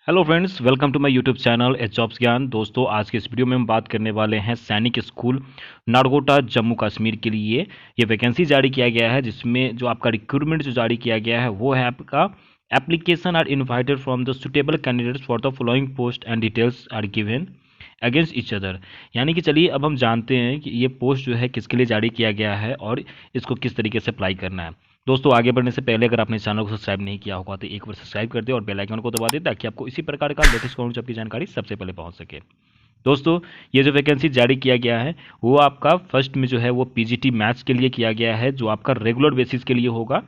Hello friends, welcome to my YouTube channel H jobs Gyan. दोस्तों, आज के इस वीडियो में हम बात करने वाले हैं सैनिक स्कूल नारगोटा जम्मू कश्मीर के लिए। ये वैकेंसी जारी किया गया है, जिसमें जो आपका रिक्रूटमेंट जो जारी किया गया है वो है आपका application are invited from the suitable candidates for the following post and details are given against each other. यानी कि चलिए अब हम जानते हैं कि ये पोस्ट जो है किसके लिए जारी किया गया है और इसको किस तरीके से अप्लाई करना है। दोस्तों, आगे बढ़ने से पहले अगर आपने चैनल को सब्सक्राइब नहीं किया होगा तो एक बार सब्सक्राइब कर दे और बेल आइकन को दबा दे, ताकि आपको इसी प्रकार का लेटेस्ट कॉन्टेंट जॉब की जानकारी सबसे पहले पहुंच सके। दोस्तों, ये जो वैकेंसी जारी किया गया है वो आपका फर्स्ट में जो है वो पीजीटी मैथ्स के लिए किया गया है, जो आपका रेगुलर बेसिस के लिए होगा।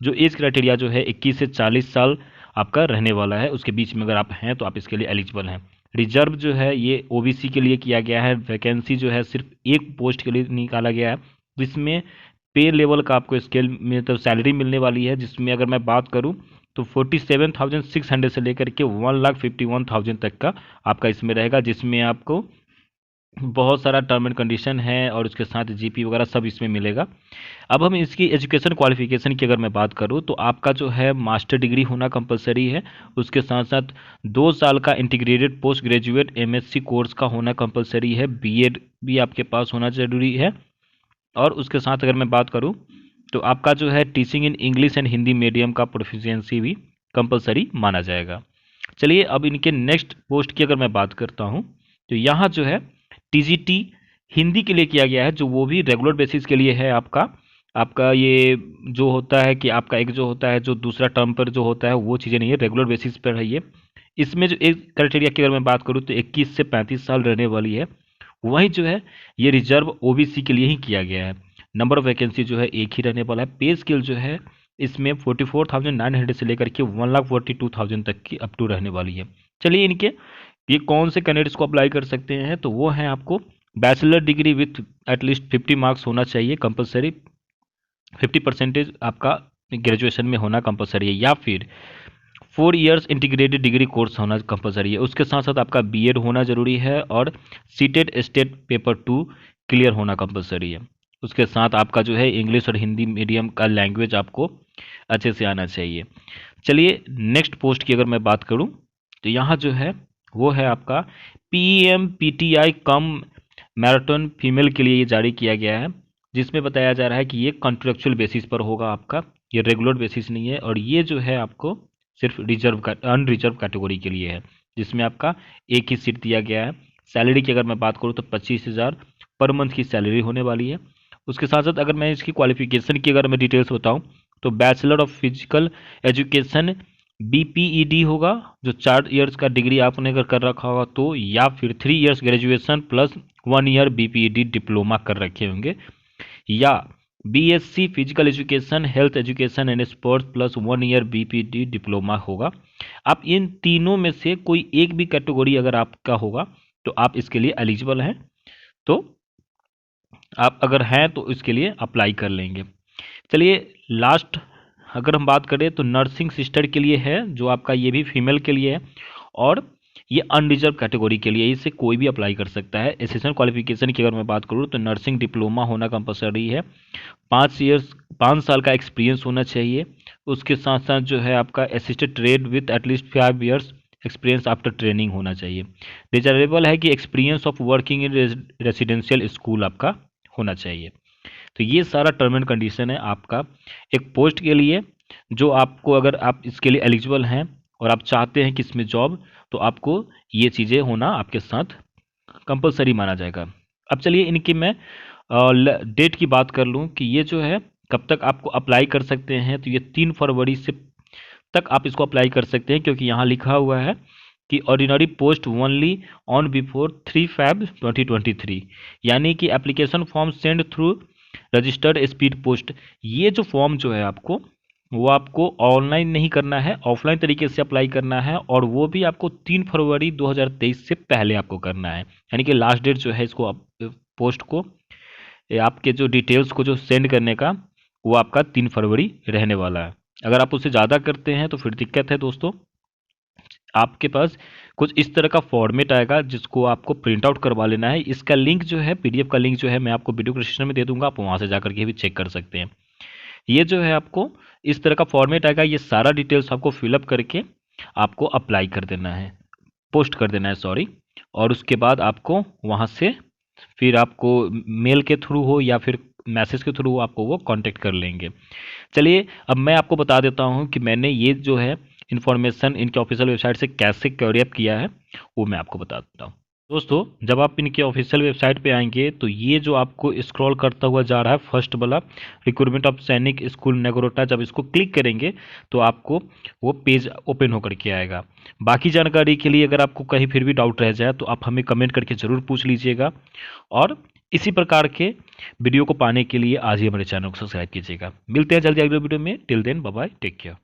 जो एज क्राइटेरिया जो है 21 से 40 साल आपका रहने वाला है, उसके बीच में अगर आप हैं तो आप इसके लिए एलिजिबल हैं। रिजर्व जो है ये ओबीसी के लिए किया गया है। वैकेंसी जो है सिर्फ एक पोस्ट के लिए निकाला गया है, जिसमें पे लेवल का आपको स्केल में तो सैलरी मिलने वाली है, जिसमें अगर मैं बात करूं तो 47,600 से लेकर के 1,51,000 तक का आपका इसमें रहेगा, जिसमें आपको बहुत सारा टर्म एंड कंडीशन है और उसके साथ जीपी वगैरह सब इसमें मिलेगा। अब हम इसकी एजुकेशन क्वालिफिकेशन की अगर मैं बात करूं तो आपका जो है मास्टर डिग्री होना कंपलसरी है। उसके साथ साथ 2 साल का integrated post graduate MSc course का होना कंपलसरी है। बीएड भी आपके पास होना जरूरी है। और उसके साथ अगर मैं बात करूं तो आपका जो है teaching in English and Hindi medium का प्रोफिशिएंसी भी कंपलसरी माना जाएगा। चलिए अब इनके नेक्स्ट पोस्ट की अगर मैं बात करता हूं तो यहाँ जो है टीजीटी हिंदी के लिए किया गया है, जो वो भी रेगुलर बेसिस के लिए है। आपका आपका ये जो होता है कि आपका एक जो होता है जो दूसरा टर्म पर जो होता है वो चीज़ें नहीं है, रेगुलर बेसिस पर है ये। इसमें जो एक क्राइटेरिया की अगर मैं बात करूँ तो 21 से 35 साल रहने वाली है। वहीं जो है ये रिजर्व ओबीसी के लिए ही किया गया है। नंबर ऑफ वैकेंसी जो है एक ही रहने वाला है। पे स्केल जो है इसमें 44,900 से लेकर के 1,42,000 तक की अप टू रहने वाली है। चलिए इनके ये कौन से कैंडिडेट्स को अप्लाई कर सकते हैं, तो वो हैं आपको bachelor degree with at least 50 marks होना चाहिए कंपलसरी। 50% आपका ग्रेजुएशन में होना कंपलसरी है, या फिर 4 इयर्स इंटीग्रेटेड डिग्री कोर्स होना कंपलसरी है। उसके साथ साथ आपका बीएड होना जरूरी है और सीटेड स्टेट पेपर 2 क्लियर होना कंपलसरी है। उसके साथ आपका जो है इंग्लिश और हिंदी मीडियम का लैंग्वेज आपको अच्छे से आना चाहिए। चलिए नेक्स्ट पोस्ट की अगर मैं बात करूं तो यहाँ जो है वो है आपका पीएमपीटीआई कम मैराथन फीमेल के लिए ये जारी किया गया है, जिसमें बताया जा रहा है कि ये कॉन्ट्रेक्चुअल बेसिस पर होगा आपका, ये रेगुलर बेसिस नहीं है। और ये जो है आपको सिर्फ रिजर्व का अनरिजर्व कैटेगरी के लिए है, जिसमें आपका एक ही सीट दिया गया है। सैलरी की अगर मैं बात करूँ तो 25,000 पर मंथ की सैलरी होने वाली है। उसके साथ साथ अगर मैं इसकी क्वालिफिकेशन की अगर मैं डिटेल्स बताऊँ तो बैचलर ऑफ फिजिकल एजुकेशन बीपीईडी होगा, जो 4 इयर्स का डिग्री आपने अगर कर रखा होगा तो, या फिर 3 years graduation plus 1 year BPEd diploma कर रखे होंगे, या BSc physical education health education and sports plus 1 year BPEd diploma होगा। आप इन तीनों में से कोई एक भी कैटेगरी अगर आपका होगा तो आप इसके लिए एलिजिबल हैं। तो आप अगर हैं तो इसके लिए अप्लाई कर लेंगे। चलिए लास्ट अगर हम बात करें तो नर्सिंग सिस्टर के लिए है, जो आपका ये भी फीमेल के लिए है और ये अनरिजर्व कैटेगरी के लिए, इससे कोई भी अप्लाई कर सकता है। एसेशन क्वालिफिकेशन की अगर मैं बात करूँ तो नर्सिंग डिप्लोमा होना कंपलसरी है। 5 साल का एक्सपीरियंस होना चाहिए। उसके साथ साथ जो है आपका assisted trade with at least 5 years experience after training होना चाहिए। डिजायरेबल है कि experience of working in residential school आपका होना चाहिए। तो ये सारा टर्म एंड कंडीशन है आपका एक पोस्ट के लिए, जो आपको अगर आप इसके लिए एलिजिबल हैं और आप चाहते हैं कि इसमें जॉब, तो आपको ये चीज़ें होना आपके साथ कंपलसरी माना जाएगा। अब चलिए इनकी मैं डेट की बात कर लूँ कि ये जो है कब तक आपको अप्लाई कर सकते हैं, तो ये 3 फरवरी से तक आप इसको अप्लाई कर सकते हैं, क्योंकि यहाँ लिखा हुआ है कि ordinary post only on before 3 Feb 2023, यानी कि application form send through registered speed post. ये जो फॉर्म जो है आपको वो आपको ऑनलाइन नहीं करना है, ऑफलाइन तरीके से अप्लाई करना है, और वो भी आपको 3 फरवरी 2023 से पहले आपको करना है। यानी कि लास्ट डेट जो है इसको पोस्ट को आपके जो डिटेल्स को जो सेंड करने का वो आपका 3 फरवरी रहने वाला है। अगर आप उससे ज़्यादा करते हैं तो फिर दिक्कत है दोस्तों। आपके पास कुछ इस तरह का फॉर्मेट आएगा जिसको आपको प्रिंट आउट करवा लेना है। इसका लिंक जो है पीडीएफ का लिंक जो है मैं आपको वीडियो डिस्क्रिप्शन में दे दूंगा, आप वहाँ से जाकर के भी चेक कर सकते हैं। ये जो है आपको इस तरह का फॉर्मेट आएगा, ये सारा डिटेल्स आपको फिलअप करके आपको अप्लाई कर देना है, पोस्ट कर देना है, सॉरी। और उसके बाद आपको वहाँ से फिर आपको मेल के थ्रू हो या फिर मैसेज के थ्रू आपको वो कांटेक्ट कर लेंगे। चलिए अब मैं आपको बता देता हूँ कि मैंने ये जो है इन्फॉर्मेशन इनके ऑफिशियल वेबसाइट से कैसे क्वेरी अप किया है, वो मैं आपको बता देता हूँ। दोस्तों जब आप इनके ऑफिशियल वेबसाइट पे आएंगे तो ये जो आपको स्क्रॉल करता हुआ जा रहा है फर्स्ट वाला रिक्रूटमेंट ऑफ सैनिक स्कूल नगरोटा, जब इसको क्लिक करेंगे तो आपको वो पेज ओपन होकर के आएगा। बाकी जानकारी के लिए अगर आपको कहीं फिर भी डाउट रह जाए तो आप हमें कमेंट करके ज़रूर पूछ लीजिएगा। और इसी प्रकार के वीडियो को पाने के लिए आज ही हमारे चैनल को सब्सक्राइब कीजिएगा। मिलते हैं जल्दी अगले वीडियो में। Till then bye bye, take care.